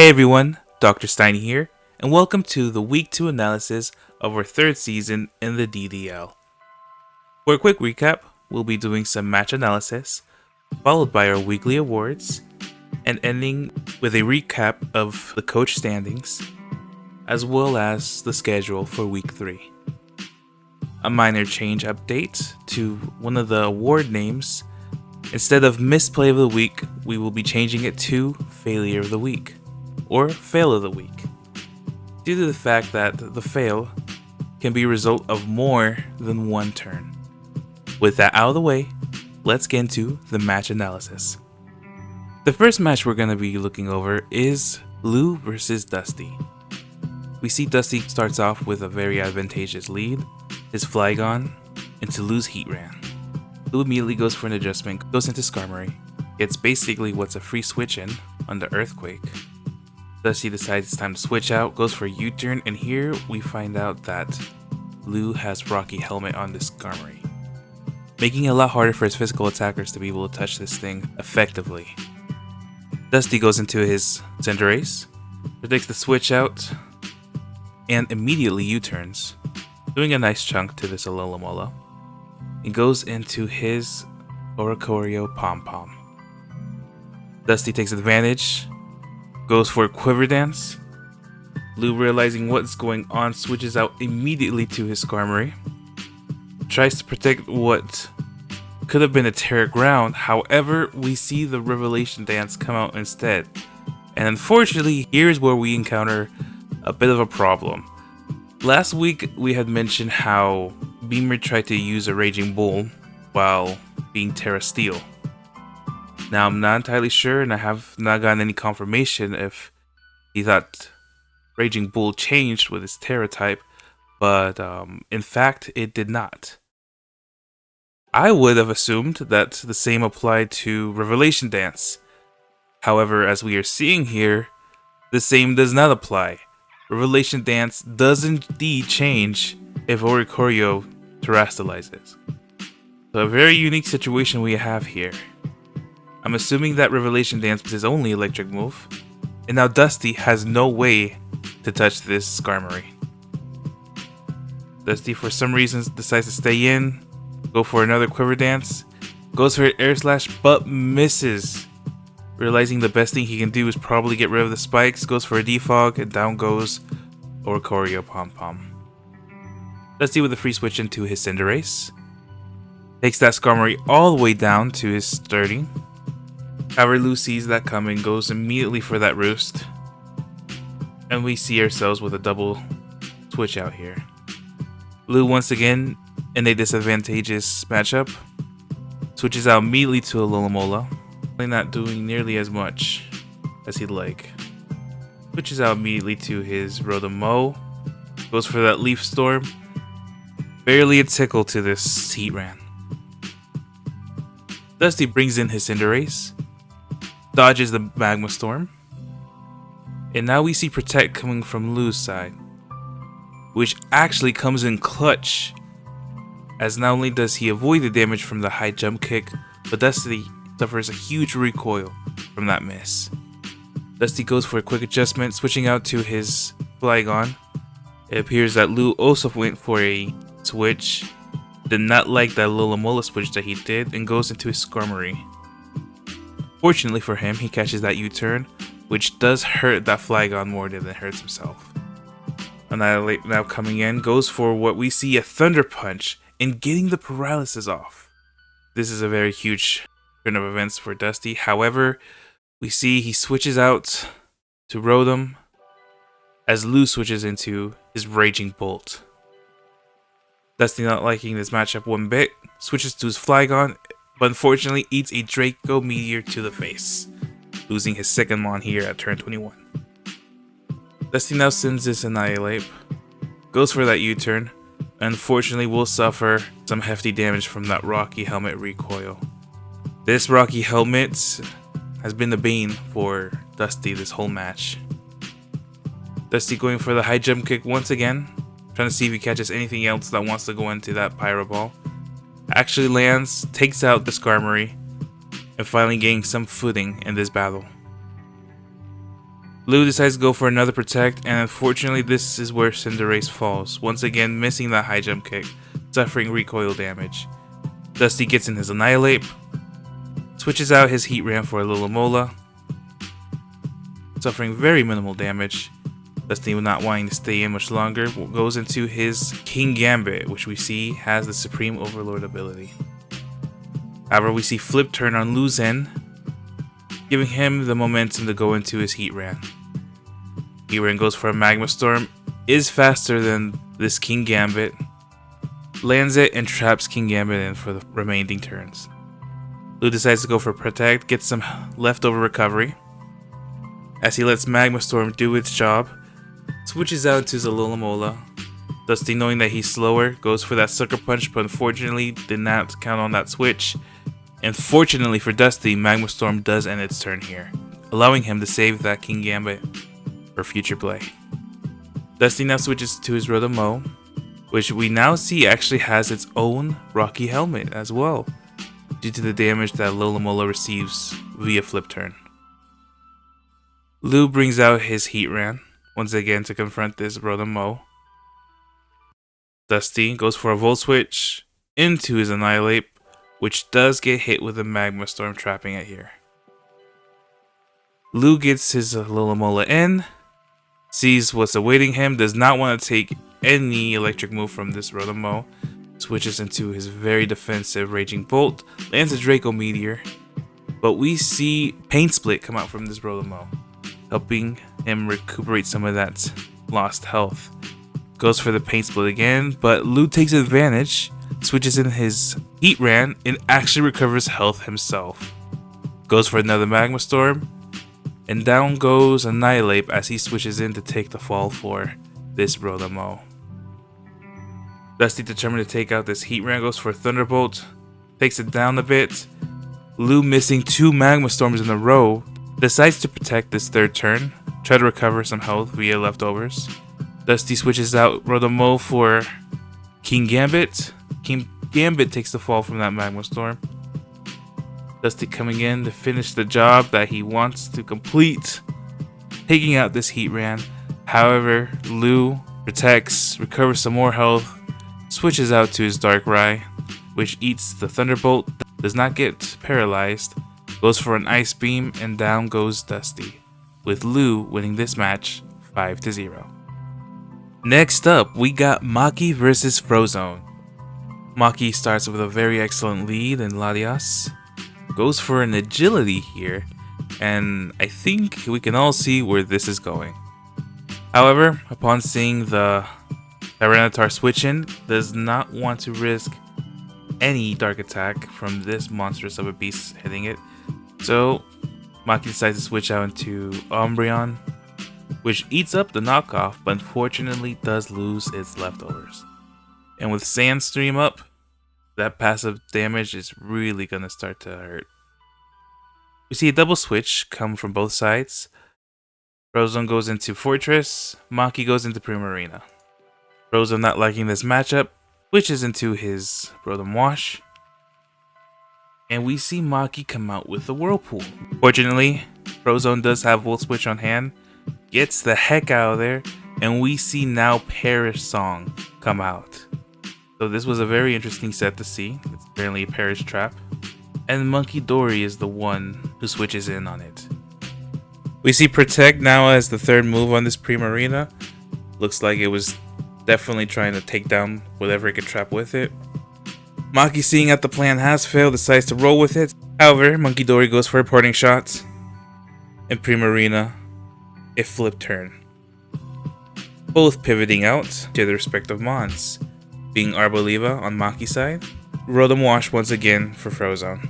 Hey everyone, Dr. Stein here, and welcome to the Week 2 analysis of our third season in the DDL. For a quick recap, we'll be doing some match analysis, followed by our weekly awards, and ending with a recap of the coach standings, as well as the schedule for Week 3. A minor change update to one of the award names. Instead of Misplay of the Week, we will be changing it to Failure of the Week, or Fail of the Week, due to the fact that the fail can be a result of more than one turn. With that out of the way, let's get into the match analysis. The first match we're going to be looking over is Lou versus Dusty. We see Dusty starts off with a very advantageous lead, his Flygon into Lou's Heat Ran. Lou immediately goes for an adjustment, goes into Skarmory, gets basically what's a free switch in on the Earthquake. Dusty decides it's time to switch out, goes for a U-turn, and here we find out that Lou has Rocky Helmet on this Skarmory, making it a lot harder for his physical attackers to be able to touch this thing effectively. Dusty goes into his Cinderace, predicts the switch out, and immediately U-turns, doing a nice chunk to this Alomomola, and goes into his Oricorio Pom Pom. Dusty takes advantage, goes for a Quiver Dance. Lou, realizing what's going on, switches out immediately to his Skarmory, tries to protect what could have been a Terra Ground. However, we see the Revelation Dance come out instead, and unfortunately here's where we encounter a bit of a problem. Last week we had mentioned how Beamer tried to use a Raging Bull while being Terra Steel. Now, I'm not entirely sure, and I have not gotten any confirmation if he thought Raging Bull changed with his Terra type, but in fact, it did not. I would have assumed that the same applied to Revelation Dance. However, as we are seeing here, the same does not apply. Revelation Dance does indeed change if Oricorio terrestrializes. So a very unique situation we have here. I'm assuming that Revelation Dance was his only electric move, and now Dusty has no way to touch this Skarmory. Dusty, for some reason, decides to stay in, go for another Quiver Dance, goes for an Air Slash, but misses. Realizing the best thing he can do is probably get rid of the spikes, goes for a Defog, and down goes Oricorio Pom Pom. Dusty with a free switch into his Cinderace, takes that Skarmory all the way down to his 30. However, Lou sees that coming, goes immediately for that Roost, and we see ourselves with a double switch out here. Lou, once again in a disadvantageous matchup, switches out immediately to a Alomomola, not doing nearly as much as he'd like. Switches out immediately to his Rotom-Mow, goes for that Leaf Storm, barely a tickle to this Heat Ran. Dusty brings in his Cinderace, dodges the Magma Storm, and now we see Protect coming from Lou's side, which actually comes in clutch, as not only does he avoid the damage from the high jump kick, but Dusty suffers a huge recoil from that miss. Dusty goes for a quick adjustment, switching out to his Flygon. It appears that Lou also went for a switch, did not like that Alomomola switch that he did, and goes into his Skarmory. Fortunately for him, he catches that U-turn, which does hurt that Flygon more than it hurts himself. Annihilate now coming in, goes for what we see a Thunder Punch and getting the paralysis off. This is a very huge turn of events for Dusty. However, we see he switches out to Rotom as Lou switches into his Raging Bolt. Dusty, not liking this matchup one bit, switches to his Flygon, but unfortunately eats a Draco Meteor to the face, losing his second Mon here at turn 21. Dusty now sends this Annihilate, goes for that U-turn, and unfortunately will suffer some hefty damage from that Rocky Helmet recoil. This Rocky Helmet has been the bane for Dusty this whole match. Dusty going for the high jump kick once again, trying to see if he catches anything else that wants to go into that Pyro Ball. Actually lands, takes out the Skarmory, and finally gaining some footing in this battle. Blue decides to go for another protect, and unfortunately this is where Cinderace falls, once again missing that high jump kick, suffering recoil damage. Dusty gets in his Annihilate, switches out his Heat Ram for a Lulamola, suffering very minimal damage. Dusty, not wanting to stay in much longer, goes into his King Gambit, which we see has the Supreme Overlord ability. However, we see Flip Turn on Lu's end, giving him the momentum to go into his Heat Ram. Heat Ram goes for a Magma Storm, is faster than this King Gambit, lands it and traps King Gambit in for the remaining turns. Lu decides to go for Protect, gets some leftover recovery, as he lets Magma Storm do its job, switches out to Zalola. Dusty, knowing that he's slower, goes for that Sucker Punch, but unfortunately did not count on that switch. And fortunately for Dusty, Magma Storm does end its turn here, allowing him to save that King Gambit for future play. Dusty now switches to his Rotom-Mow, which we now see actually has its own Rocky Helmet as well, due to the damage that Lolamola receives via Flip Turn. Lu brings out his Heat Ram once again to confront this Rotom-Mow. Dusty goes for a Volt Switch into his Annihilate, which does get hit with a Magma Storm, trapping it here. Lu gets his Lolamola in, sees what's awaiting him, does not want to take any electric move from this Rotom-Mow, switches into his very defensive Raging Bolt, lands a Draco Meteor, but we see Pain Split come out from this Rotom-Mow, helping him recuperate some of that lost health. Goes for the Pain Split again, but Lu takes advantage, switches in his Heat Ram, and actually recovers health himself. Goes for another Magma Storm, and down goes Annihilate as he switches in to take the fall for this Rotom-Mow. Dusty, determined to take out this Heat Ram, goes for Thunderbolt, takes it down a bit. Lu, missing 2 Magma Storms in a row, decides to protect this third turn, try to recover some health via leftovers. Dusty switches out Rotom-Mow for King Gambit. King Gambit takes the fall from that Magma Storm. Dusty coming in to finish the job that he wants to complete, taking out this Heat Ram. However, Lu protects, recovers some more health, switches out to his Darkrai, which eats the Thunderbolt, does not get paralyzed, goes for an Ice Beam, and down goes Dusty, with Lu winning this match 5-0. Next up, we got Maki versus Frozone. Maki starts with a very excellent lead, and Latias goes for an agility here, and I think we can all see where this is going. However, upon seeing the Tyranitar switch in, does not want to risk any dark attack from this monstrous of a beast hitting it, so Maki decides to switch out into Umbreon, which eats up the knockoff, but unfortunately does lose its leftovers. And with Sandstream up, that passive damage is really going to start to hurt. We see a double switch come from both sides. Frozone goes into Fortress, Maki goes into Primarina. Frozone, not liking this matchup, switches into his Rotom Wash. And we see Maki come out with the Whirlpool. Fortunately, Frozone does have Volt Switch on hand, gets the heck out of there, and we see now Perish Song come out. So this was a very interesting set to see. It's apparently a Perish Trap. And Monkey Dory is the one who switches in on it. We see Protect now as the third move on this Primarina. Looks like it was definitely trying to take down whatever it could trap with it. Maki, seeing that the plan has failed, decides to roll with it. However, Monkey Dory goes for a parting shot, and Primarina a Flip Turn. Both pivoting out to their respective mons, being Arboliva on Maki's side, Rotom Wash once again for Frozone.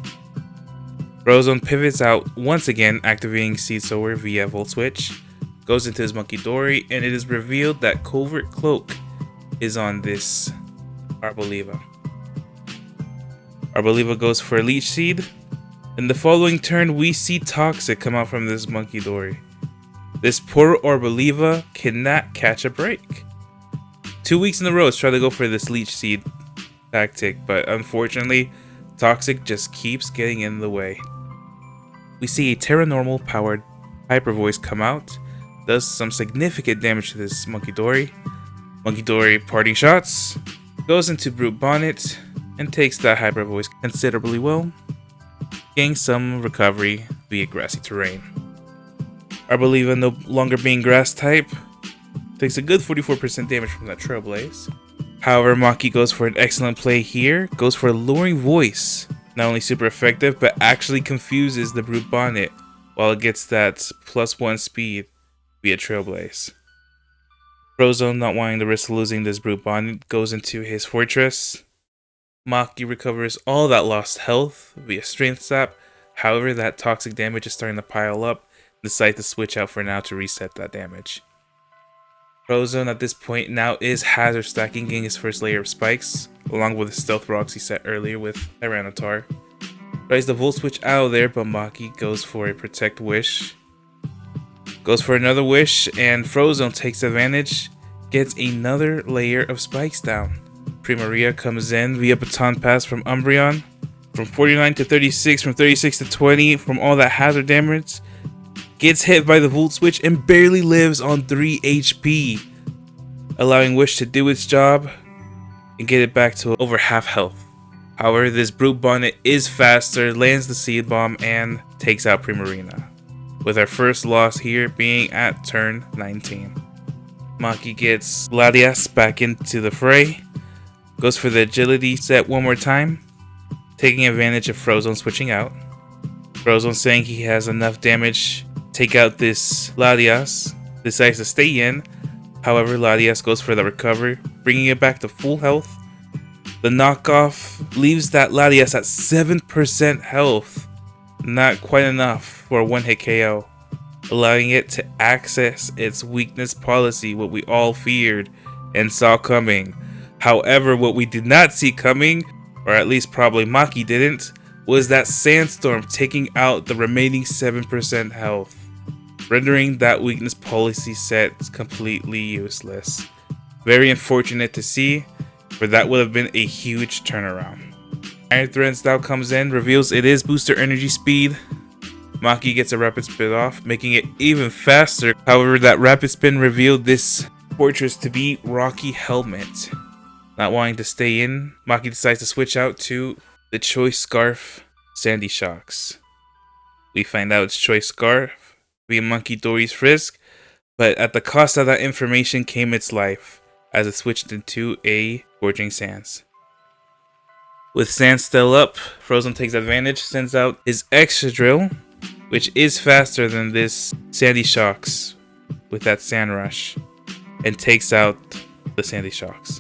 Frozone pivots out once again, activating Seed Sower via Volt Switch, goes into his Monkey Dory, and it is revealed that Covert Cloak is on this Arboliva. Arboliva goes for a Leech Seed. In the following turn, we see Toxic come out from this Monkey Dory. This poor Arboliva cannot catch a break. 2 weeks in a row, it's trying to go for this Leech Seed tactic, but unfortunately, Toxic just keeps getting in the way. We see a Terra Normal powered Hyper Voice come out, does some significant damage to this Monkey Dory. Monkey Dory parting shots, goes into Brute Bonnet, and takes that Hyper Voice considerably well, gaining some recovery via grassy terrain. Arboliva, no longer being grass type, takes a good 44% damage from that Trailblaze. However, Maki goes for an excellent play here, goes for a Luring Voice. Not only super effective, but actually confuses the Brute Bonnet while it gets that +1 speed via Trailblaze. Frozone, not wanting the risk of losing this Brute Bonnet, goes into his Fortress. Maki recovers all that lost health via Strength Sap. However, that toxic damage is starting to pile up. Decide to switch out for now to reset that damage. Frozone at this point now is hazard stacking, getting his first layer of spikes, along with the stealth rocks he set earlier with Tyranitar. Tries the Volt Switch out of there, but Maki goes for a Protect Wish. Goes for another Wish, and Frozone takes advantage, gets another layer of spikes down. Primaria comes in via Baton Pass from Umbreon. From 49 to 36, from 36 to 20, from all that hazard damage. Gets hit by the Volt Switch and barely lives on 3 HP, allowing Wish to do its job and get it back to over half health. However, this Brute Bonnet is faster, lands the Seed Bomb, and takes out Primarina, with our first loss here being at turn 19. Maki gets Latias back into the fray, goes for the agility set one more time, taking advantage of Frozone switching out. Frozone saying he has enough damage take out this Latias, decides to stay in. However, Latias goes for the recover, bringing it back to full health. The knockoff leaves that Latias at 7% health, not quite enough for a one-hit KO, allowing it to access its weakness policy, what we all feared and saw coming. However, what we did not see coming, or at least probably Maki didn't, was that Sandstorm taking out the remaining 7% health, rendering that weakness policy set completely useless. Very unfortunate to see, for that would have been a huge turnaround. Iron Threads now comes in, reveals it is booster energy speed. Maki gets a rapid spin off, making it even faster. However, that rapid spin revealed this Fortress to be Rocky Helmet. Not wanting to stay in, Maki decides to switch out to the Choice Scarf Sandy Shocks. We find out it's Choice Scarf via Monkey Dory's Frisk, but at the cost of that information came its life, as it switched into a Scorching Sands. With Sand still up, Frozone takes advantage, sends out his Extra Drill, which is faster than this Sandy Shocks with that Sand Rush, and takes out the Sandy Shocks.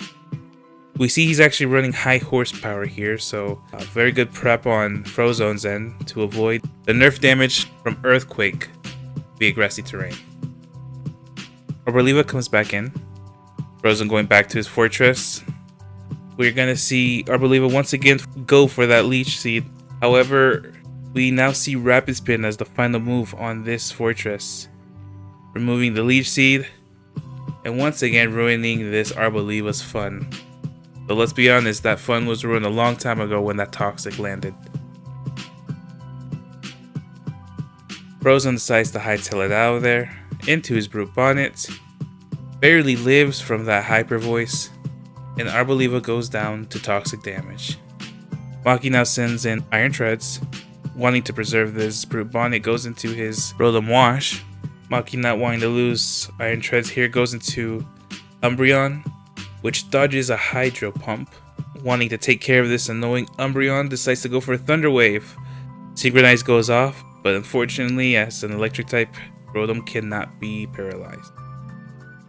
We see he's actually running high horsepower here, so very good prep on Frozone's end to avoid the nerf damage from Earthquake via grassy terrain. Arboliva comes back in, Frozone going back to his Fortress. We're going to see Arboliva once again go for that Leech Seed. However, we now see Rapid Spin as the final move on this Fortress, removing the Leech Seed and once again ruining this Arboliva's fun. But let's be honest, that fun was ruined a long time ago when that Toxic landed. Frozone decides to hightail it out of there, into his Brute Bonnet, barely lives from that Hyper Voice, and Arboliva goes down to toxic damage. Maki now sends in Iron Treads, wanting to preserve this Brute Bonnet, goes into his Rotom Wash. Maki not wanting to lose Iron Treads here goes into Umbreon, which dodges a Hydro Pump. Wanting to take care of this annoying Umbreon, decides to go for a Thunder Wave. Synchronize goes off, but unfortunately, as an electric type, Rotom cannot be paralyzed.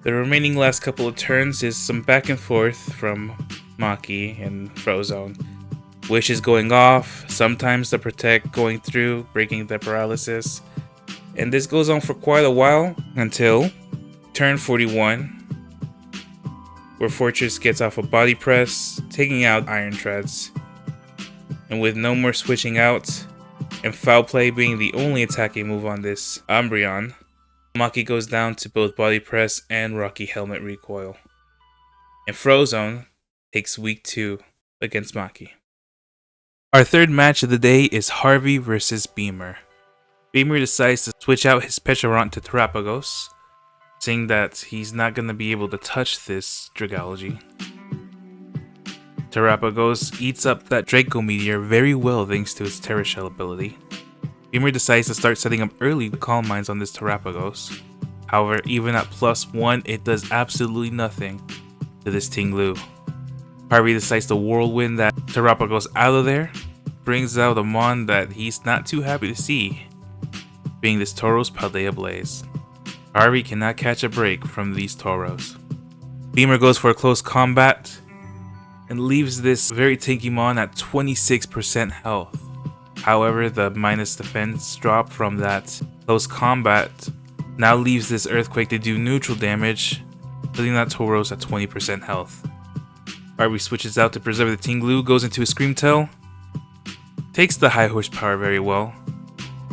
The remaining last couple of turns is some back and forth from Maki and Frozone. Wish is going off, sometimes the Protect going through, breaking the paralysis. And this goes on for quite a while until turn 41. Where Fortress gets off a Body Press, taking out Iron Treads. And with no more switching out, and Foul Play being the only attacking move on this Umbreon, Maki goes down to both Body Press and Rocky Helmet Recoil. And Frozone takes week 2 against Maki. Our third match of the day is Harvey versus Beamer. Beamer decides to switch out his Pecharunt to Terapagos, saying that he's not going to be able to touch this Dragology. Terrapagos eats up that Draco Meteor very well thanks to its Terra Shell ability. Beamer decides to start setting up early Calm Mines on this Terrapagos. However, even at +1, it does absolutely nothing to this Tinglu. Harvey decides to whirlwind that Terrapagos out of there, brings out a mon that he's not too happy to see, being this Tauros Paldea Blaze. Harvey cannot catch a break from these Tauros. Beamer goes for a close combat and leaves this very tanky mon at 26% health. However, the minus defense drop from that close combat now leaves this Earthquake to do neutral damage, putting that Tauros at 20% health. Harvey switches out to preserve the Tinglu, goes into a Screamtail, takes the high horsepower very well.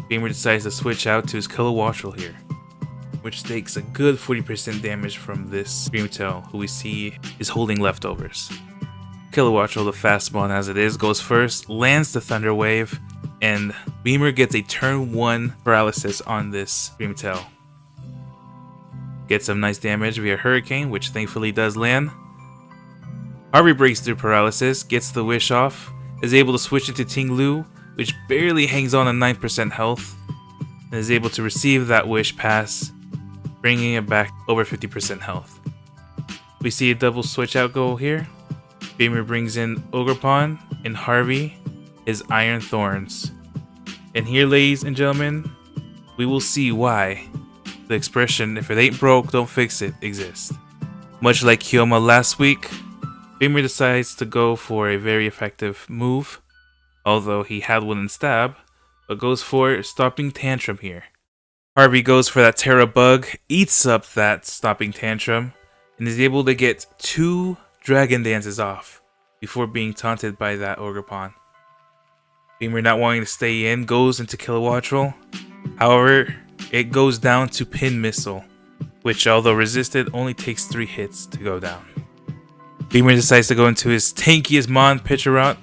Beamer decides to switch out to his Kilowattrel here, which takes a good 40% damage from this Screamtail, who we see is holding leftovers. Kilowattrel, the fast mon as it is, goes first, lands the Thunder Wave, and Beamer gets a turn 1 paralysis on this Screamtail. Gets some nice damage via Hurricane, which thankfully does land. Harvey breaks through paralysis, gets the wish off, is able to switch into Tinglu, which barely hangs on at 9% health, and is able to receive that wish pass, bringing it back over 50% health. We see a double switch out goal here. Beamer brings in Ogerpon and Harvey his Iron Thorns. And here, ladies and gentlemen, we will see why the expression, if it ain't broke, don't fix it, exists. Much like Kyoma last week, Beamer decides to go for a very effective move, although he had one in stab, but goes for Stopping Tantrum here. Harvey goes for that Terra Bug, eats up that Stopping Tantrum, and is able to get 2 Dragon Dances off before being taunted by that Ogerpon. Beamer, not wanting to stay in, goes into Kilowattrel. However, it goes down to Pin Missile, which although resisted only takes 3 hits to go down. Beamer decides to go into his tankiest mon pitcher route,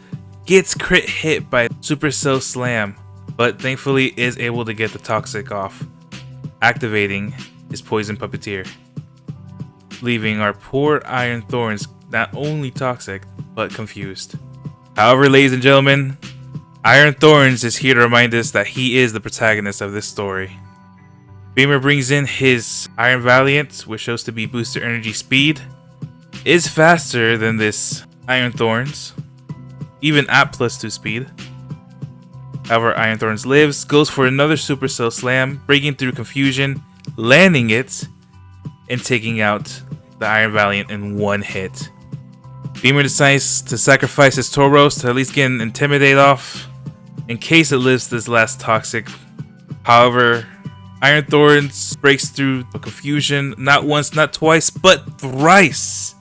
gets crit hit by Supercell Slam, but thankfully is able to get the Toxic off, activating his Poison Puppeteer, leaving our poor Iron Thorns not only toxic, but confused. However, ladies and gentlemen, Iron Thorns is here to remind us that he is the protagonist of this story. Beamer brings in his Iron Valiant, which shows to be booster energy speed, is faster than this Iron Thorns, even at +2 speed. However, Iron Thorns lives, goes for another Supercell Slam, breaking through confusion, landing it, and taking out the Iron Valiant in 1 hit. Beamer decides to sacrifice his Tauros to at least get an Intimidate off, in case it lives this last Toxic. However, Iron Thorns breaks through the confusion, not once, not twice, but thrice.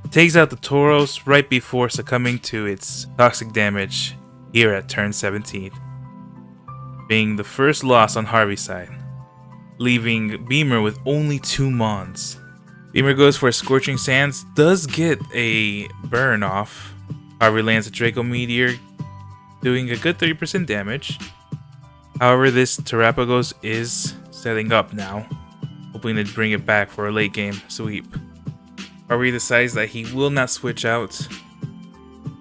Takes out the Tauros right before succumbing to its toxic damage here at turn 17, being the first loss on Harvey's side, leaving Beamer with only 2 mons. Beamer goes for a Scorching Sands, does get a burn off. Harvey lands a Draco Meteor, doing a good 30% damage. However, this Terrapagos is setting up now, hoping to bring it back for a late game sweep. Harvey decides that he will not switch out,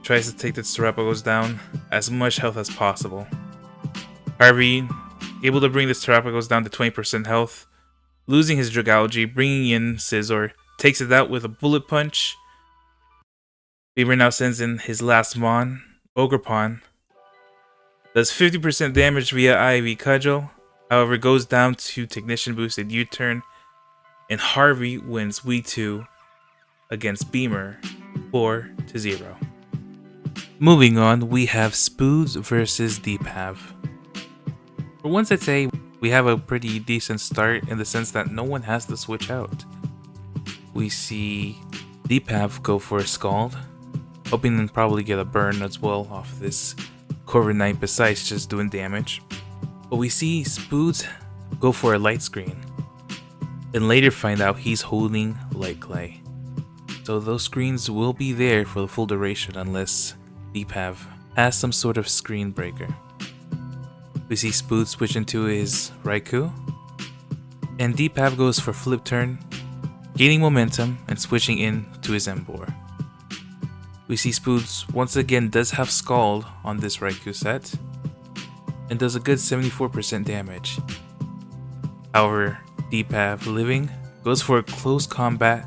tries to take the Terrapagos down as much health as possible. Harvey able to bring this Terrapagos down to 20% health, losing his Dragology, bringing in Scizor, takes it out with a Bullet Punch. Beamer now sends in his last mon, Ogerpon, does 50% damage via IV Cudgel, however goes down to Technician boosted U-turn, and Harvey wins Week 2 against Beamer 4-0. Moving on, we have Spoods versus Deepav. For once, I'd say we have a pretty decent start in the sense that no one has to switch out. We see Deepav go for a Scald, hoping to probably get a burn as well off this Corvid Knight besides just doing damage. But we see Spoods go for a Light Screen, and later find out he's holding Light Clay. So those screens will be there for the full duration unless Deepav has some sort of screen breaker. We see Spood switch into his Raikou, And Deepav goes for flip turn, gaining momentum and switching in to his Embor. We see Spoods once again does have Scald on this Raikou set, and does a good 74% damage. However, Deepav living goes for a close combat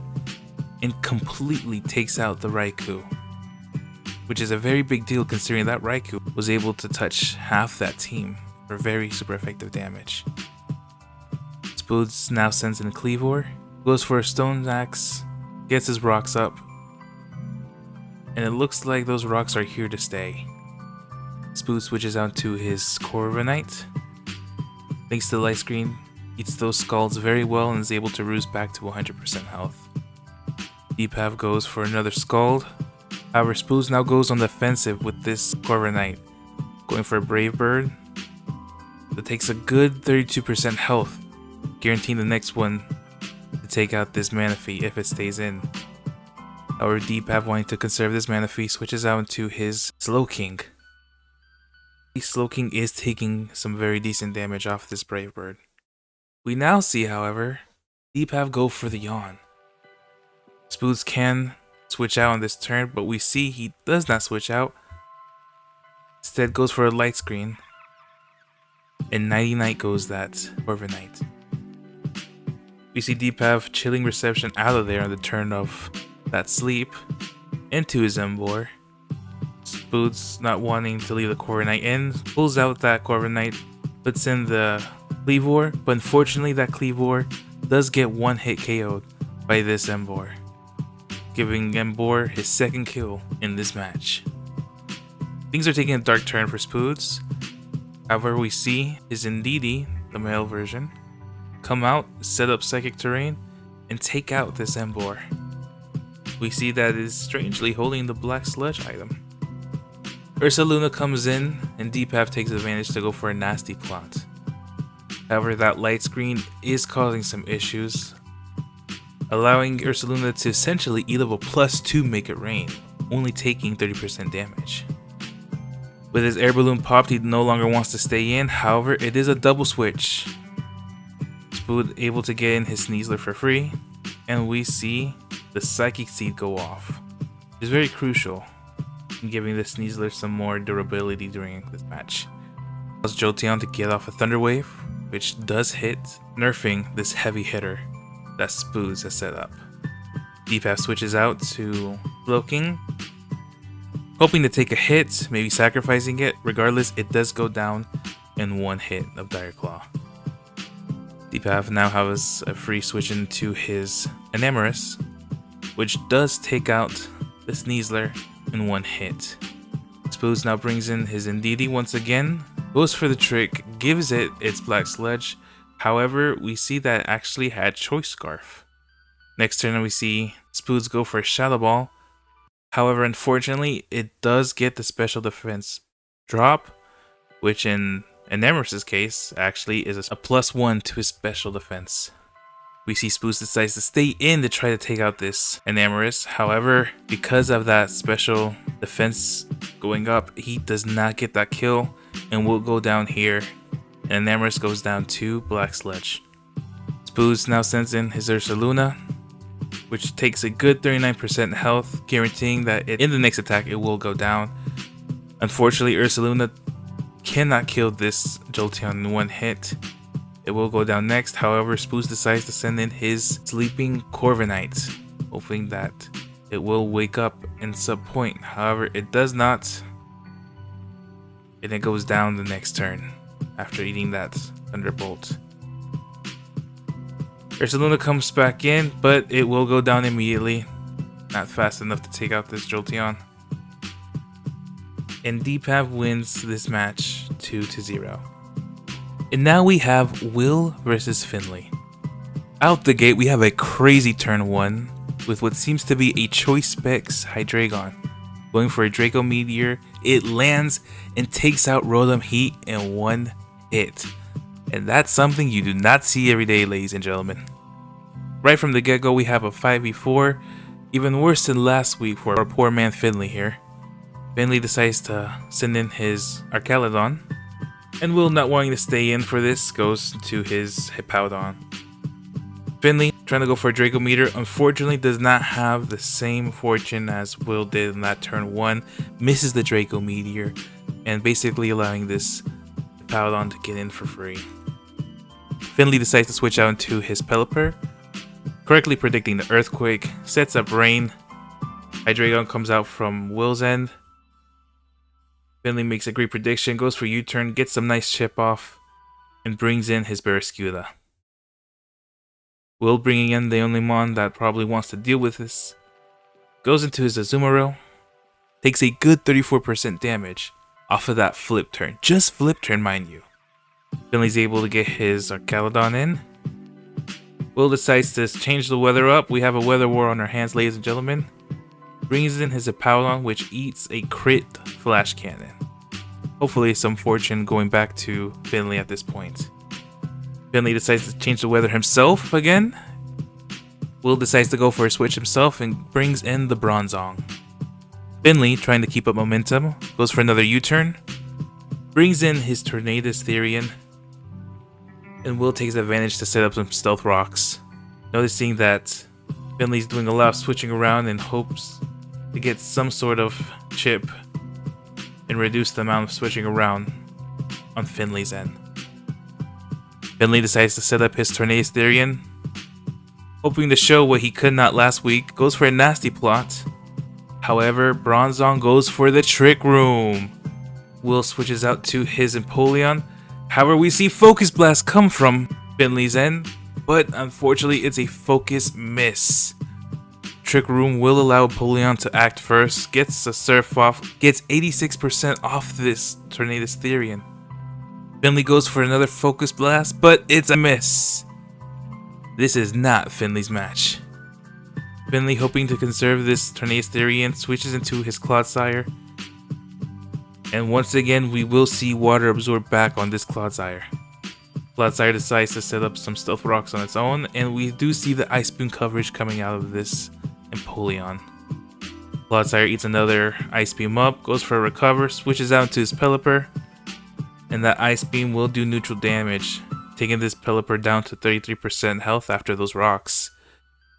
and completely takes out the Raikou, which is a very big deal considering that Raikou was able to touch half that team for very super effective damage. Spoods now sends in a Cleavor, goes for a Stone Axe, gets his rocks up, and it looks like those rocks are here to stay. Spoods switches out to his Corviknight. Thanks to the light screen, eats those Scalds very well and is able to roost back to 100% health. Deepav goes for another Scald. However, Spoods now goes on the offensive with this Corviknight, going for a Brave Bird that takes a good 32% health, guaranteeing the next one to take out this Manaphy if it stays in. However, Deepav, wanting to conserve this Manaphy, switches out into his Slowking. Slowking is taking some very decent damage off this Brave Bird. We now see, however, Deepav go for the Yawn. Spoods can switch out on this turn, but we see he does not switch out. Instead goes for a Light Screen, and Nighty Night goes that Corviknight. We see Deepav chilling Reception out of there on the turn of that Sleep into his Embor. Spoods, not wanting to leave the Corviknight in, pulls out that Corviknight, puts in the Cleavor, but unfortunately that Cleavor does get one hit KO'd by this Embor, giving Embor his second kill in this match. Things are taking a dark turn for Spoods. However, we see his Indeedee, the male version, come out, set up Psychic Terrain, and take out this Embor. We see that it is strangely holding the Black Sludge item. Ursaluna comes in, and Deepav takes advantage to go for a nasty plot. However, that light screen is causing some issues, allowing Ursaluna to essentially eat up a +2 Make It Rain, only taking 30% damage. With his air balloon popped, he no longer wants to stay in. However, it is a double switch. Spood able to get in his Sneasler for free, and we see the Psychic Seed go off. It's very crucial in giving the Sneasler some more durability during this match. Allows Jolteon to get off a Thunder Wave, which does hit, nerfing this heavy hitter that Spoods has set up. Deepav switches out to Slowking, hoping to take a hit, maybe sacrificing it. Regardless, it does go down in one hit of Dire Claw. Deepav now has a free switch into his Enamorus, which does take out the Sneasler in one hit. Spoods now brings in his Indeedee once again, goes for the trick, gives it its Black Sludge. However, we see that it actually had Choice Scarf. Next turn we see Spoods go for a Shadow Ball. However, unfortunately, it does get the special defense drop, which in Enamorus' case actually is a +1 to his special defense. We see Spoods decides to stay in to try to take out this Enamorus. However, because of that special defense going up, he does not get that kill and will go down here. And Enamorus goes down to Black Sludge. Spoods now sends in his Ursaluna, which takes a good 39% health, guaranteeing that in the next attack it will go down. Unfortunately, Ursaluna cannot kill this Jolteon in one hit. It will go down next. However, Spoods decides to send in his Sleeping Corviknight, hoping that it will wake up in some point. However, it does not, and it goes down the next turn after eating that Thunderbolt. Ursaluna comes back in, but it will go down immediately. Not fast enough to take out this Jolteon. And Deepav wins this match 2-0. And now we have Will versus Finley. Out the gate, we have a crazy turn 1 with what seems to be a Choice Specs Hydreigon. Going for a Draco Meteor, it lands and takes out Rotom Heat in one hit. And that's something you do not see every day, ladies and gentlemen. Right from the get-go, we have a 5v4, even worse than last week for our poor man Finley here. Finley decides to send in his Archaludon, and Will, not wanting to stay in for this, goes to his Hippowdon. Finley trying to go for a Draco meter, unfortunately does not have the same fortune as Will did in that turn 1, misses the Draco meteor, and basically allowing this Paladon to get in for free. Finley decides to switch out into his Pelipper, correctly predicting the Earthquake, sets up Rain. Hydreigon comes out from Will's end. Finley makes a great prediction, goes for U-turn, gets some nice chip off, and brings in his Barraskewda. Will bringing in the only mon that probably wants to deal with this. Goes into his Azumarill. Takes a good 34% damage off of that flip turn. Just flip turn, mind you. Finley's able to get his Archaludon in. Will decides to change the weather up. We have a weather war on our hands, ladies and gentlemen. Brings in his Apollon, which eats a crit flash cannon. Hopefully some fortune going back to Finley at this point. Finley decides to change the weather himself again. Will decides to go for a switch himself and brings in the Bronzong. Finley, trying to keep up momentum, goes for another U-turn. Brings in his Tornadus Therian. And Will takes advantage to set up some Stealth Rocks. Noticing that Finley's doing a lot of switching around in hopes to get some sort of chip and reduce the amount of switching around on Finley's end. Finley decides to set up his Tornadus Therian, hoping to show what he could not last week. Goes for a nasty plot. However, Bronzong goes for the Trick Room. Will switches out to his Empoleon. However, we see Focus Blast come from Finley's end, but unfortunately it's a focus miss. Trick Room will allow Empoleon to act first, gets a Surf off, gets 86% off this Tornadus Therian. Finley goes for another Focus Blast, but it's a miss. This is not Finley's match. Finley, hoping to conserve this Tornadus Therian, switches into his Clodsire. And once again, we will see Water Absorb back on this Clodsire. Clodsire decides to set up some Stealth Rocks on its own, and we do see the Ice Beam coverage coming out of this Empoleon. Clodsire eats another Ice Beam up, goes for a recover, switches out to his Pelipper, and that Ice Beam will do neutral damage, taking this Pelipper down to 33% health after those rocks.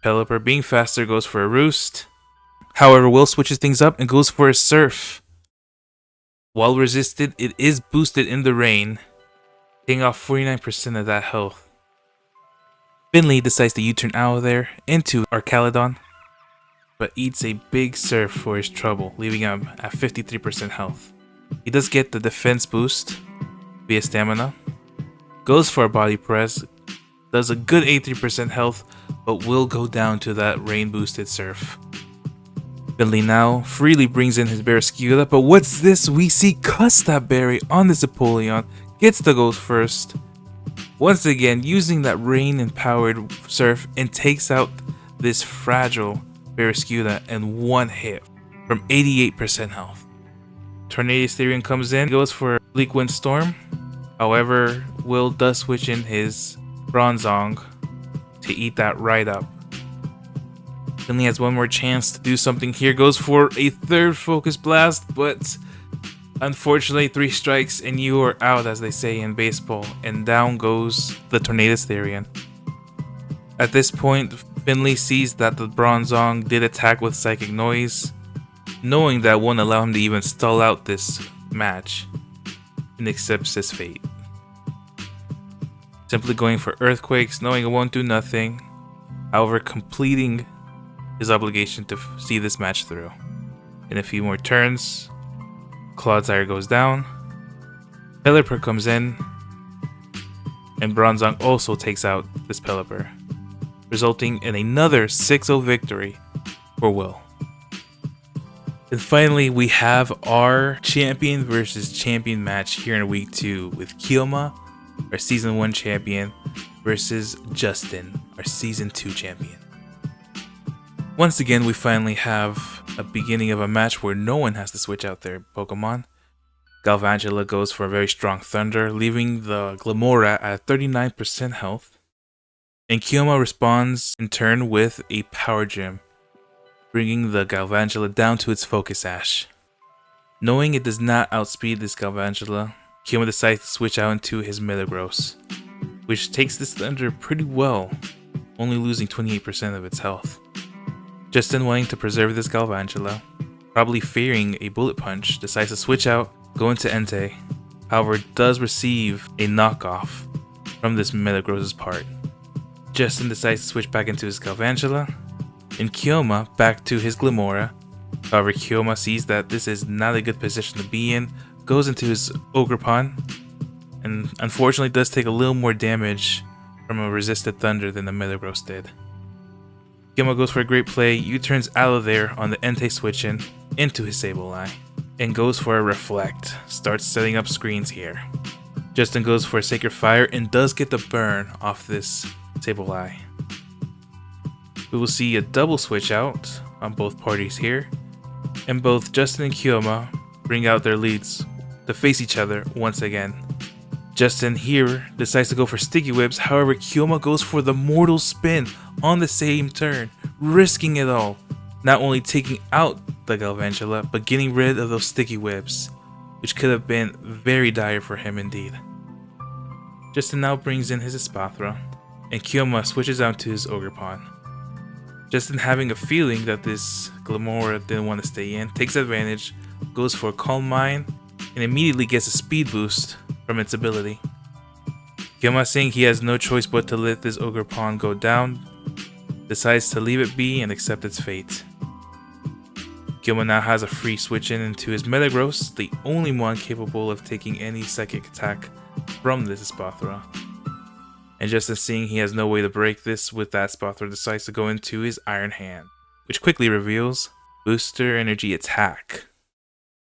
Pelipper, being faster, goes for a Roost. However, Will switches things up and goes for a Surf. While resisted, it is boosted in the rain, taking off 49% of that health. Finley decides to U-turn out of there into Archaludon, but eats a big Surf for his trouble, leaving him at 53% health. He does get the defense boost via stamina, goes for a body press, does a good 83% health, but will go down to that rain boosted Surf. Finley now freely brings in his Barraskewda, but what's this? We see Custap Berry on this Empoleon, gets the gold first, once again using that rain empowered Surf, and takes out this fragile Barraskewda in one hit from 88% health. Tornadus Therian comes in, goes for Bleak Wind Storm. However, Will does switch in his Bronzong to eat that right up. Finley has one more chance to do something here, goes for a third Focus Blast, but unfortunately 3 strikes and you are out, as they say in baseball, and down goes the Tornadus Therian. At this point, Finley sees that the Bronzong did attack with Psychic Noise, knowing that won't allow him to even stall out this match, and accepts his fate. Simply going for Earthquakes, knowing it won't do nothing, however completing his obligation to see this match through. In a few more turns, Clodsire goes down, Pelipper comes in, and Bronzong also takes out this Pelipper, resulting in another 6-0 victory for Will. And finally, we have our champion versus champion match here in week 2 with Kioma, our season 1 champion, versus Justin, our season 2 champion. Once again, we finally have a beginning of a match where no one has to switch out their Pokemon. Galvantula goes for a very strong Thunder, leaving the Glamora at 39% health. And Kioma responds in turn with a Power Gem, bringing the Galvantula down to its Focus Ash. Knowing it does not outspeed this Galvantula, Kioma decides to switch out into his Metagross, which takes this Thunder pretty well, only losing 28% of its health. Justin, wanting to preserve this Galvantula, probably fearing a bullet punch, decides to switch out, go into Entei. However, does receive a knockoff from this Metagross's part. Justin decides to switch back into his Galvantula, and Kyoma back to his Glimmora. However, Kyoma sees that this is not a good position to be in, goes into his Ogerpon, and unfortunately does take a little more damage from a resisted Thunder than the Metagross did. Kyoma goes for a great play, U-turns out of there on the Entei switch-in into his Sableye, and goes for a Reflect, starts setting up screens here. Justin goes for a Sacred Fire and does get the burn off this Sableye. We will see a double switch out on both parties here, and both Justin and Kyoma bring out their leads to face each other once again. Justin here decides to go for Sticky Whips, however Kyoma goes for the Mortal Spin on the same turn, risking it all, not only taking out the Galvantula, but getting rid of those Sticky Whips, which could have been very dire for him indeed. Justin now brings in his Espathra, and Kyoma switches out to his Ogerpon. Justin, having a feeling that this Glimmora didn't want to stay in, takes advantage, goes for a Calm Mind, and immediately gets a speed boost from its ability. Kyoma, seeing he has no choice but to let this Ogerpon go down, decides to leave it be and accept its fate. Kyoma now has a free switch in into his Metagross, the only one capable of taking any psychic attack from this Espathra. And Justin, seeing he has no way to break this with that Espathra, decides to go into his Iron Hand, which quickly reveals Booster Energy Attack.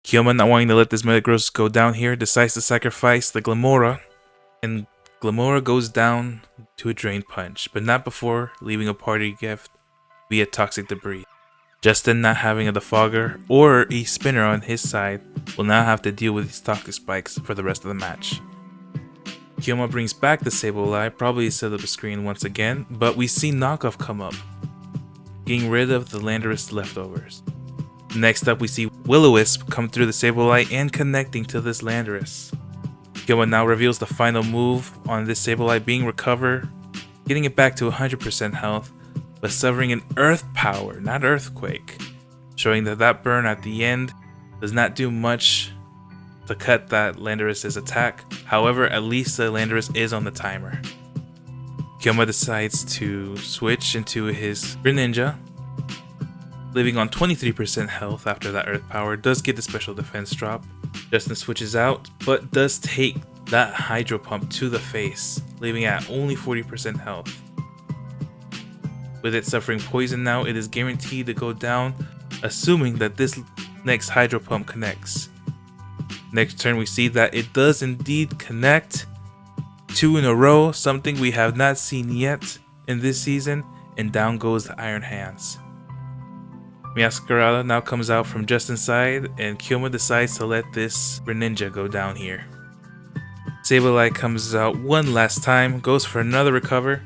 Kyoma, not wanting to let this Metagross go down here, decides to sacrifice the Glimmora, and Glimmora goes down to a Drain Punch, but not before leaving a party gift via Toxic Debris. Justin, not having a Defogger or a Spinner on his side, will now have to deal with these Toxic Spikes for the rest of the match. Kyoma brings back the Sableye, probably to set up a screen once again, but we see Knockoff come up, getting rid of the Landorus leftovers. Next up, we see Will-O-Wisp come through the Sableye and connecting to this Landorus. Kyoma now reveals the final move on this Sableye, being Recover, getting it back to 100% health, but suffering an Earth Power, not Earthquake, showing that that burn at the end does not do much to cut that Landorus' attack. However, at least the Landorus is on the timer. Kyoma decides to switch into his Greninja, living on 23% health after that Earth Power, does get the special defense drop. Justin switches out, but does take that Hydro Pump to the face, leaving at only 40% health. With it suffering poison now, it is guaranteed to go down, assuming that this next Hydro Pump connects. Next turn, we see that it does indeed connect, 2 in a row, something we have not seen yet in this season, and down goes the Iron Hands. Meowscarada now comes out from Justin's side, and Kyoma decides to let this Greninja go down here. Sableye comes out one last time, goes for another Recover,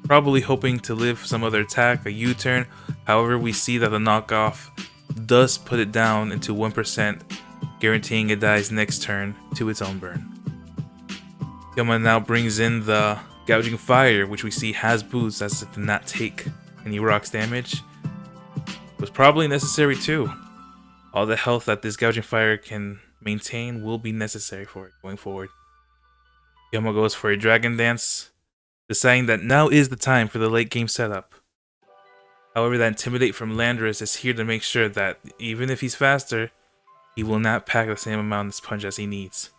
probably hoping to live some other attack, a U-turn. However, we see that the Knockoff does put it down into 1%, guaranteeing it dies next turn to its own burn. Kyoma now brings in the Gouging Fire, which we see has boots as it did not take any rocks damage. Was probably necessary too. All the health that this Gouging Fire can maintain will be necessary for it going forward. Kyoma goes for a Dragon Dance, deciding that now is the time for the late game setup. However, that Intimidate from Landorus is here to make sure that even if he's faster, he will not pack the same amount of Sponge as he needs.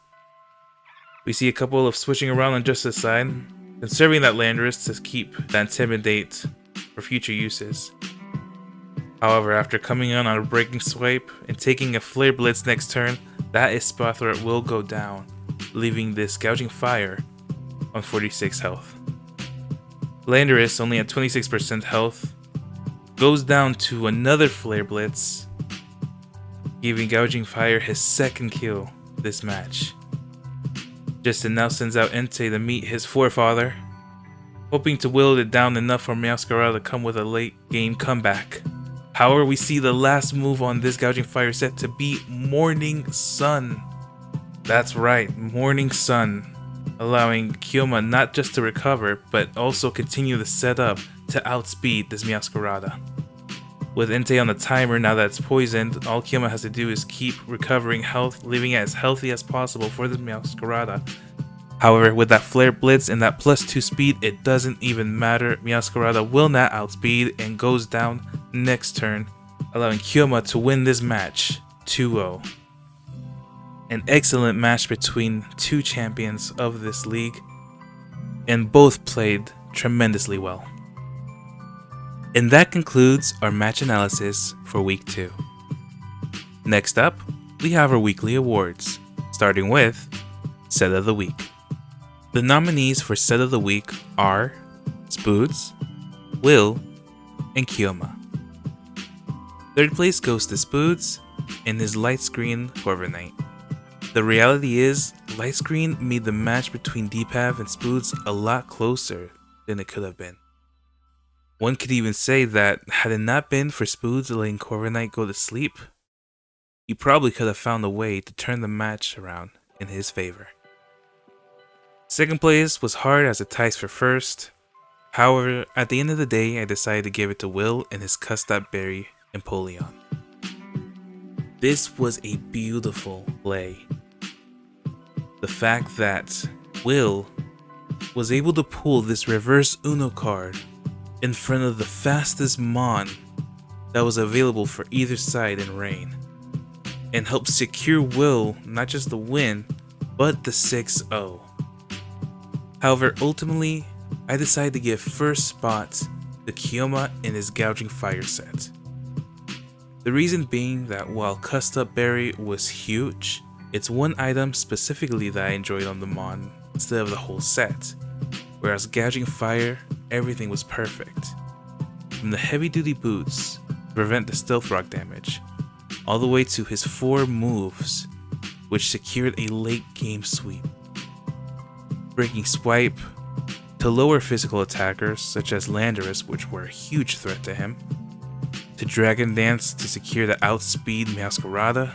We see a couple of switching around on Justice's side, conserving that Landorus to keep that Intimidate for future uses. However, after coming on a Breaking Swipe and taking a Flare Blitz next turn, that Espathra will go down, leaving this Gouging Fire on 46 health. Landorus, only at 26% health, goes down to another Flare Blitz, giving Gouging Fire his second kill this match. Justin now sends out Entei to meet his forefather, hoping to whittle it down enough for Meowscarada to come with a late game comeback. However, we see the last move on this Gouging Fire set to be Morning Sun. That's right, Morning Sun. allowing Kyoma not just to recover, but also continue the setup to outspeed this Meowscarada. With Entei on the timer, now that it's poisoned, all Kyoma has to do is keep recovering health, leaving it as healthy as possible for this Meowscarada. However, with that Flare Blitz and that +2 speed, it doesn't even matter. Meowscarada will not outspeed and goes down next turn, allowing Kyoma to win this match 2-0. An excellent match between two champions of this league, and both played tremendously well. And that concludes our match analysis for week 2. Next up, we have our weekly awards, starting with Set of the Week. The nominees for Set of the Week are Spoods, Will, and Kyoma. Third place goes to Spoods and his Light Screen Corviknight. The reality is, Light Screen made the match between Deepav and Spoods a lot closer than it could have been. One could even say that had it not been for Spoods letting Corviknight go to sleep, he probably could have found a way to turn the match around in his favor. Second place was hard as it ties for first. However, at the end of the day, I decided to give it to Will and his Custap Berry Empoleon. This was a beautiful play. The fact that Will was able to pull this reverse Uno card in front of the fastest Mon that was available for either side in Rain, and helped secure Will not just the win, but the 6-0. However, ultimately, I decided to give first spot to Kyoma in his Gouging Fire set. The reason being that while Custap Berry was huge, it's one item specifically that I enjoyed on the Mon instead of the whole set, whereas Gouging Fire, everything was perfect. From the heavy duty boots to prevent the stealth rock damage, all the way to his 4 moves, which secured a late game sweep. Breaking Swipe to lower physical attackers such as Landorus, which were a huge threat to him, to Dragon Dance to secure the outspeed Meowscarada,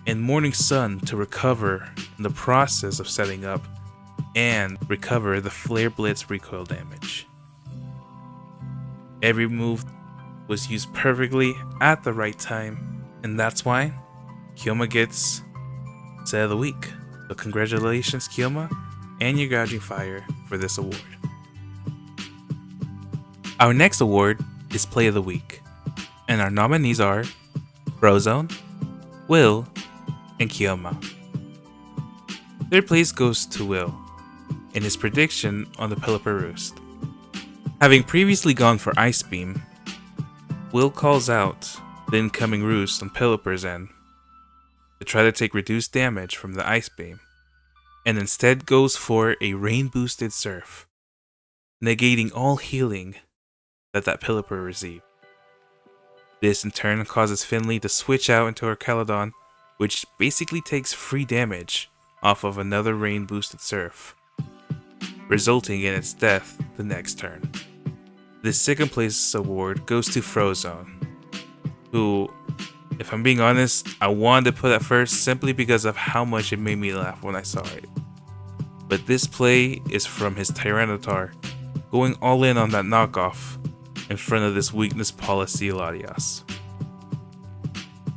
and Morning Sun to recover in the process of setting up and recover the Flare Blitz recoil damage. Every move was used perfectly at the right time, and that's why Kyoma gets Set of the Week. So congratulations, Kyoma, and your Gouging Fire for this award. Our next award is Play of the Week, and our nominees are Frozone, Will, and Kyoma. Third place goes to Will in his prediction on the Pelipper Roost. Having previously gone for Ice Beam, Will calls out the incoming Roost on Pelipper's end to try to take reduced damage from the Ice Beam, and instead goes for a Rain Boosted Surf, negating all healing that Pelipper received. This in turn causes Finley to switch out into her Caledon, which basically takes free damage off of another Rain Boosted Surf, resulting in its death the next turn. This second place award goes to Frozone, who, if I'm being honest, I wanted to put at first simply because of how much it made me laugh when I saw it. But this play is from his Tyranitar, going all in on that knockoff in front of this weakness policy Latias.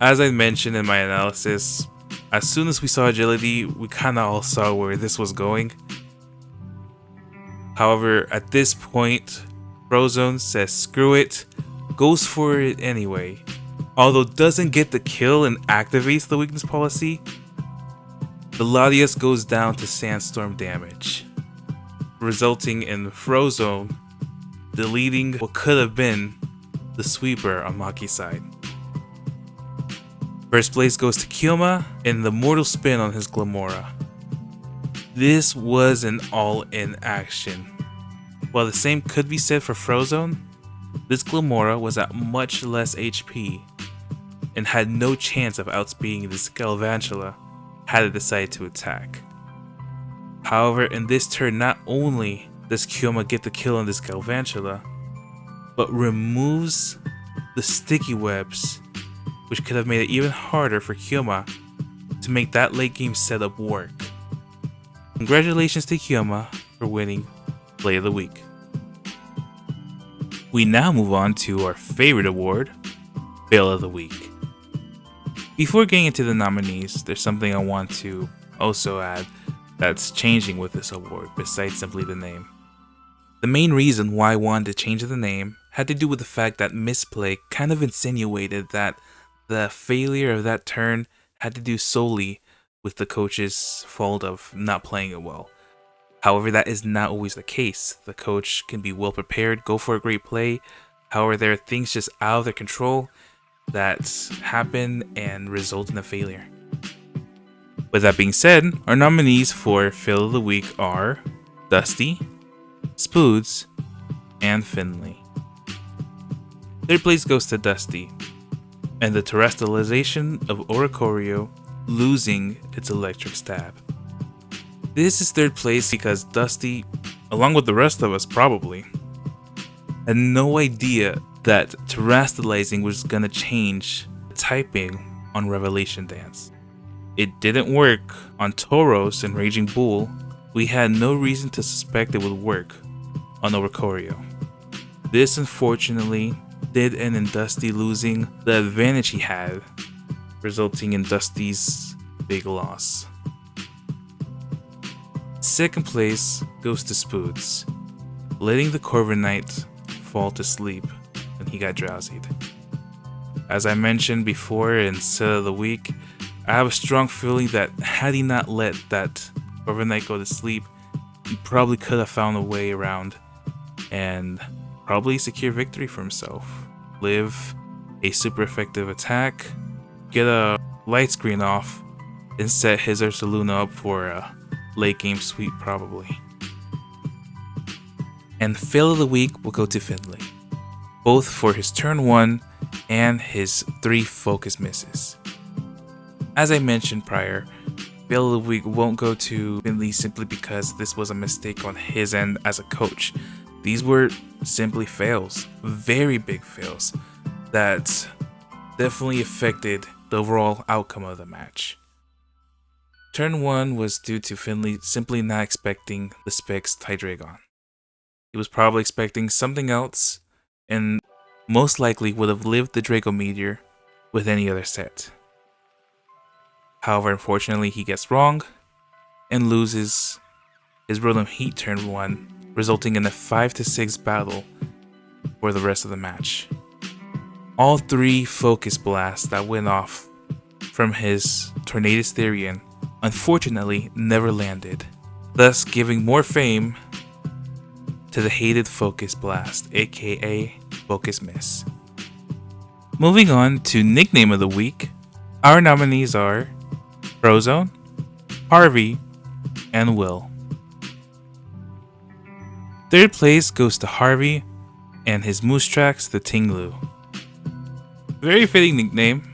As I mentioned in my analysis, as soon as we saw agility, we kinda all saw where this was going. However, at this point, Frozone says screw it, goes for it anyway. Although doesn't get the kill and activates the weakness policy, the Latias goes down to Sandstorm damage, resulting in Frozone deleting what could have been the sweeper on Maki's side. First place goes to Kyoma in the Mortal Spin on his Glamora. This was an all-in action. While the same could be said for Frozone, this Glamora was at much less HP and had no chance of outspeeding this Galvantula had it decided to attack. However, in this turn, not only does Kyoma get the kill on this Galvantula, but removes the sticky webs, which could have made it even harder for Kyoma to make that late game setup work. Congratulations to Kiyoma for winning Play of the Week. We now move on to our favorite award, Fail of the Week. Before getting into the nominees, there's something I want to also add that's changing with this award besides simply the name. The main reason why I wanted to change the name had to do with the fact that misplay kind of insinuated that the failure of that turn had to do solely with the coach's fault of not playing it well. However, that is not always the case. The coach can be well prepared, go for a great play. However, there are things just out of their control that happen and result in a failure. With that being said, our nominees for Fail of the Week are Dusty, Spoods, and Finley. Third place goes to Dusty, and the terrestrialization of Oricorio losing its electric stab. This is third place because Dusty, along with the rest of us probably, had no idea that terrestrializing was gonna change typing on Revelation Dance. It didn't work on Tauros and Raging Bull. We had no reason to suspect it would work on Oricorio. This unfortunately did end in Dusty losing the advantage he had, resulting in Dusty's big loss. Second place goes to Spoods, letting the Corvin Knight fall to sleep when he got drowsied. As I mentioned before in Set of the Week, I have a strong feeling that had he not let that Corvin Knight go to sleep, he probably could have found a way around and probably secure victory for himself. Live a super effective attack, get a light screen off, and set his Ursaluna up for a late game sweep probably. And Fail of the Week will go to Finley, both for his turn 1 and his 3 focus misses. As I mentioned prior, Fail of the Week won't go to Finley simply because this was a mistake on his end as a coach. These were simply fails, very big fails, that definitely affected the overall outcome of the match. Turn 1 was due to Finley simply not expecting the Specs Tydragon. He was probably expecting something else and most likely would have lived the Draco Meteor with any other set. However, unfortunately, he gets wrong and loses his Rotom Heat turn 1, resulting in a 5-6 battle for the rest of the match. All 3 Focus Blasts that went off from his Tornadus Therian unfortunately never landed, thus giving more fame to the hated Focus Blast, aka Focus Miss. Moving on to Nickname of the Week, our nominees are Frozone, Harvey, and Will. Third place goes to Harvey and his Moose Tracks, the Tinglu. Very fitting nickname.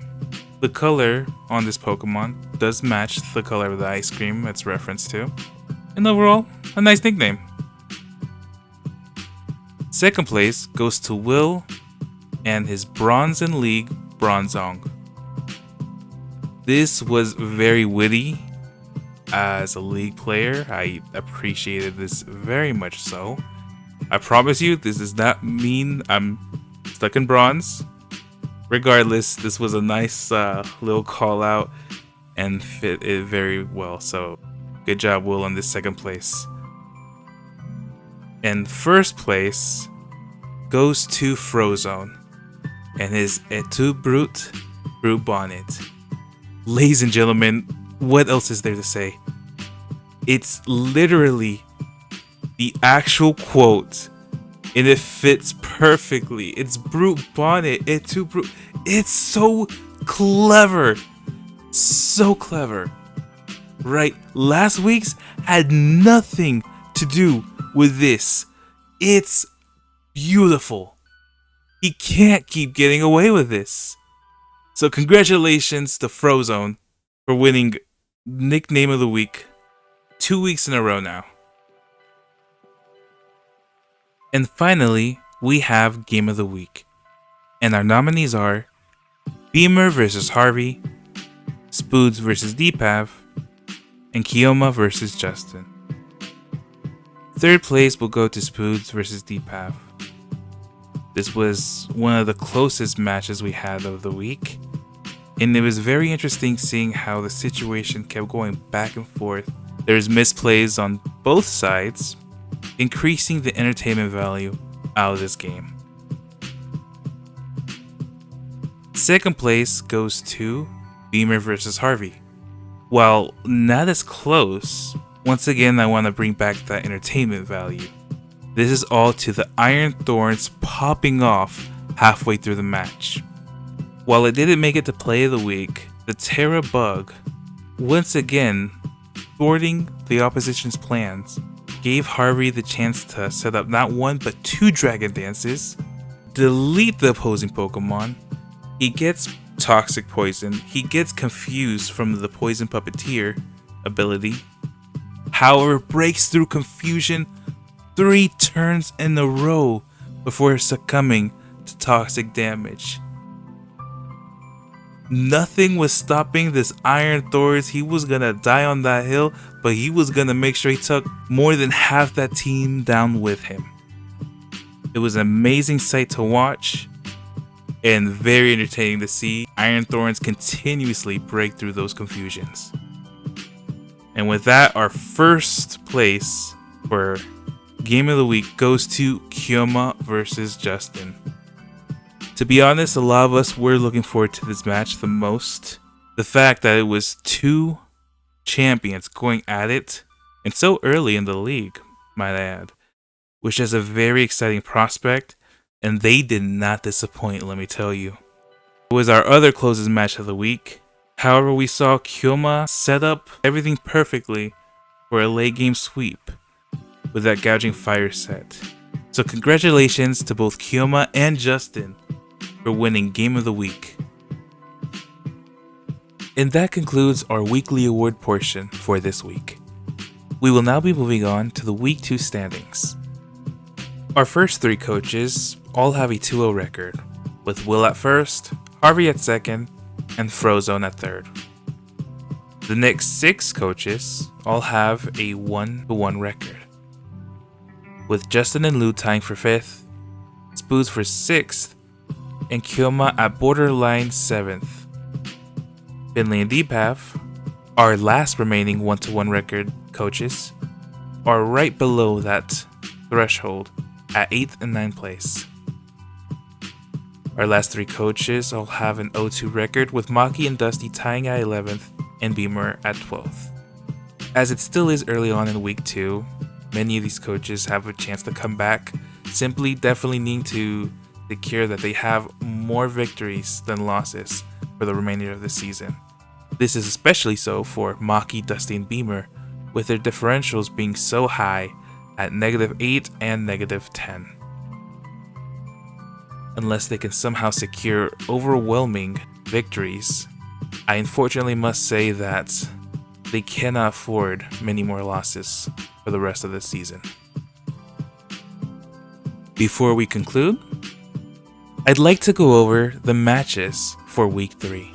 The color on this Pokemon does match the color of the ice cream it's referenced to. And overall, a nice nickname. Second place goes to Will and his Bronze League Bronzong. This was very witty. As a League player, I appreciated this very much so. I promise you, this does not mean I'm stuck in bronze. Regardless, this was a nice little call out and fit it very well. So, good job, Will, on this second place. And first place goes to Frozone and his Etu Brute Bonnet. Ladies and gentlemen, what else is there to say? It's literally the actual quote, and it fits perfectly. It's Brute Bonnet, Etu Brute. It's so clever. So clever. Right? Last week's had nothing to do with this. It's beautiful. He can't keep getting away with this. So congratulations to Frozone for winning Nickname of the Week 2 weeks in a row now. And finally, we have Game of the Week. And our nominees are Beamer versus Harvey, Spoods versus Deepav, and Kiyoma versus Justin. Third place will go to Spoods versus DPAV. This was one of the closest matches we had of the week, and it was very interesting seeing how the situation kept going back and forth. There's misplays on both sides, increasing the entertainment value out of this game. Second place goes to Beamer versus Harvey. While not as close, once again I want to bring back that entertainment value. This is all to the Iron Thorns popping off halfway through the match. While it didn't make it to play of the week, the Terra bug, once again thwarting the opposition's plans, gave Harvey the chance to set up not one but two Dragon Dances, delete the opposing Pokemon. He gets Toxic Poison, he gets confused from the Poison Puppeteer ability, however breaks through confusion 3 turns in a row before succumbing to toxic damage. Nothing was stopping this Iron Thorns. He was gonna die on that hill, but he was gonna make sure he took more than half that team down with him. It was an amazing sight to watch and very entertaining to see Iron Thorns continuously break through those confusions. And with that, our first place for Game of the Week goes to Kyoma versus Justin. To be honest, a lot of us were looking forward to this match the most. The fact that it was 2 champions going at it, and so early in the league, might I add, was just a very exciting prospect, and they did not disappoint, let me tell you. It was our other closest match of the week. However, we saw Kyoma set up everything perfectly for a late game sweep with that gouging fire set. So congratulations to both Kyoma and Justin for winning Game of the Week. And that concludes our weekly award portion for this week. We will now be moving on to the Week 2 standings. Our first 3 coaches all have a 2-0 record, with Will at first, Harvey at second, and Frozone at third. The next 6 coaches all have a 1-1 record, with Justin and Lou tying for 5th, Spoods for 6th, and Kyoma at borderline 7th. Finley and DPAV, our last remaining 1-1 record coaches, are right below that threshold at 8th and 9th place. Our last 3 coaches all have an 0-2 record, with Maki and Dusty tying at 11th and Beamer at 12th. As it still is early on in Week 2, many of these coaches have a chance to come back, simply definitely need to secure that they have more victories than losses for the remainder of the season. This is especially so for Maki, Dusty, and Beamer, with their differentials being so high at -8 and -10. Unless they can somehow secure overwhelming victories, I unfortunately must say that they cannot afford many more losses for the rest of the season. Before we conclude, I'd like to go over the matches for Week 3.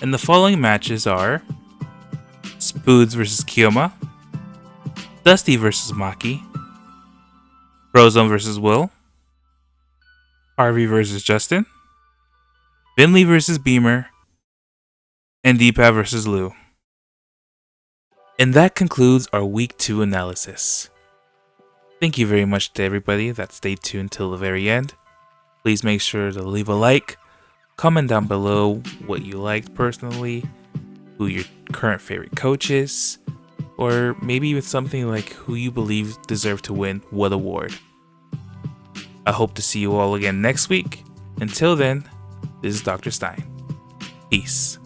And the following matches are Spoods vs. Kyoma, Dusty vs. Maki, Frozone vs. Will, Harvey vs. Justin, Finley vs. Beamer, and DPAV vs. Lou. And that concludes our Week 2 analysis. Thank you very much to everybody that stayed tuned till the very end. Please make sure to leave a like, comment down below what you liked personally, who your current favorite coach is, or maybe even something like who you believe deserved to win what award. I hope to see you all again next week. Until then, this is Dr. Stein. Peace.